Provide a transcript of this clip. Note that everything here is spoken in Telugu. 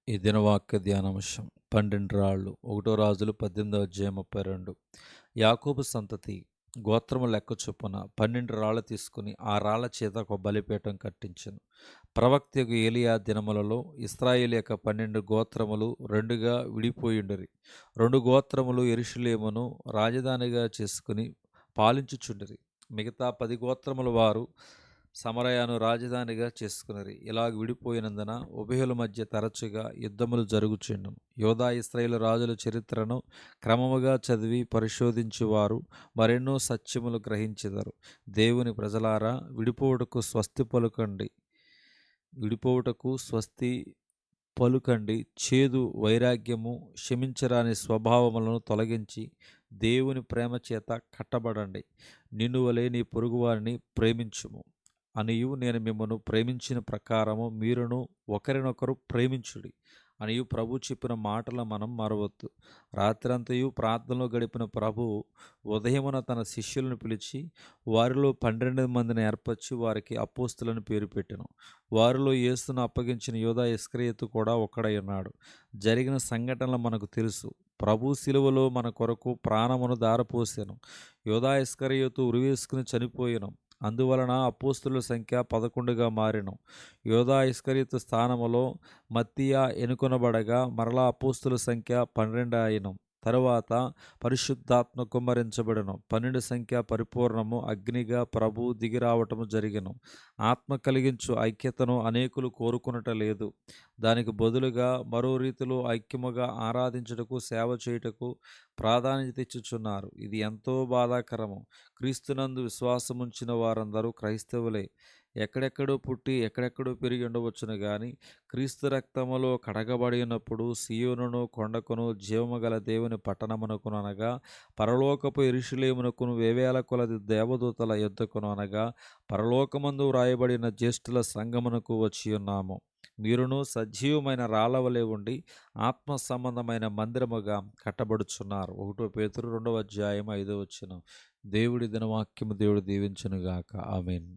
ఈ దినవాక్య ధ్యానాంశం 12 రాళ్ళు 1 రాజులు 18:32. యాకోబు సంతతి గోత్రము లెక్క చొప్పున 12 రాళ్ళు తీసుకుని ఆ రాళ్ల చేత ఒక బలిపీఠం కట్టించెను. ప్రవక్తయగు ఏలియా దినములలో ఇశ్రాయేలు యొక్క 12 గోత్రములు రెండుగా విడిపోయుండిరి. 2 గోత్రములు యెరూషలేమును రాజధానిగా చేసుకుని పాలించుచుండిరి. మిగతా 10 గోత్రముల వారు సమరయను రాజధానిగా చేసుకునిరి. ఇలాగ విడిపోయినందున ఉభయుల మధ్య తరచుగా యుద్ధములు జరుగుచుండును. యోధా ఇశ్రాయేలు రాజుల చరిత్రను క్రమముగా చదివి పరిశోధించువారు మరెన్నో సత్యములు గ్రహించెదరు. దేవుని ప్రజలారా, విడిపోవుటకు స్వస్తి పలుకండి. చేదు వైరాగ్యము, క్షమించరాని స్వభావములను తొలగించి దేవుని ప్రేమ చేత కట్టబడండి. నిన్ను వలె నీ పొరుగువారిని ప్రేమించుము అనియు నేను మిమ్మను ప్రేమించిన ప్రకారము మీరును ఒకరినొకరు ప్రేమించుడి అనియు ప్రభు చెప్పిన మాటలు మనం మరవద్దు. రాత్రంతయు ప్రార్థనలో గడిపిన ప్రభువు ఉదయమున తన శిష్యులను పిలిచి వారిలో 12 మందిని ఏర్పరచి వారికి అపోస్తులని పేరు పెట్టెను. వారిలో యేసును అప్పగించిన యూదా ఇస్కరియోతు కూడా ఒక్కడై ఉన్నాడు. జరిగిన సంఘటనలు మనకు తెలుసు. ప్రభు శిలువలో మన కొరకు ప్రాణమును ధారపోసెను. యూదా ఇస్కరియోతు ఉరివేసుకుని చనిపోయెను. అందువలన అపోస్తుల సంఖ్య 11గా మారెను. యూదా ఇస్కరియోతు స్థానములో మత్తీయ ఎన్నుకొనబడగా మరలా అపోస్తుల సంఖ్య 12 అయెను. తరువాత పరిశుద్ధాత్మ కుమ్మరించబడెను. 12 సంఖ్య పరిపూర్ణము అగ్నిగా ప్రభు దిగిరావటము జరిగెను. ఆత్మ కలిగించు ఐక్యతను అనేకులు కోరుకునట లేదు. దానికి బదులుగా మరో రీతిలో ఐక్యముగా ఆరాధించుటకు, సేవ చేయుటకు ప్రాధాన్యత ఇచ్చుచున్నారు. ఇది ఎంతో బాధాకరము. క్రీస్తునందు విశ్వాసముంచిన వారందరూ క్రైస్తవులే. ఎక్కడెక్కడో పుట్టి ఎక్కడెక్కడో పెరిగి ఉండవచ్చును గాని క్రీస్తు రక్తములో కడగబడినప్పుడు సీయోనును కొండకును జీవము గల దేవుని పట్టణమునకును అనగా పరలోకపు యెరూషలేమునకును వేవేల కొలది దేవదూతల యొద్దకును అనగా పరలోకమందు వ్రాయబడిన జ్యేష్ఠుల సంఘమునకు వచ్చి ఉన్నాము. మీరును సజీవమైన రాళ్ళవలే ఉండి ఆత్మ సంబంధమైన మందిరముగా కట్టబడుచున్నారు. 1 పేతురు 2వ అధ్యాయం 5వ వచనం. దేవుడి దినవాక్యము దేవుడు దీవించునుగాక. ఆమేన్.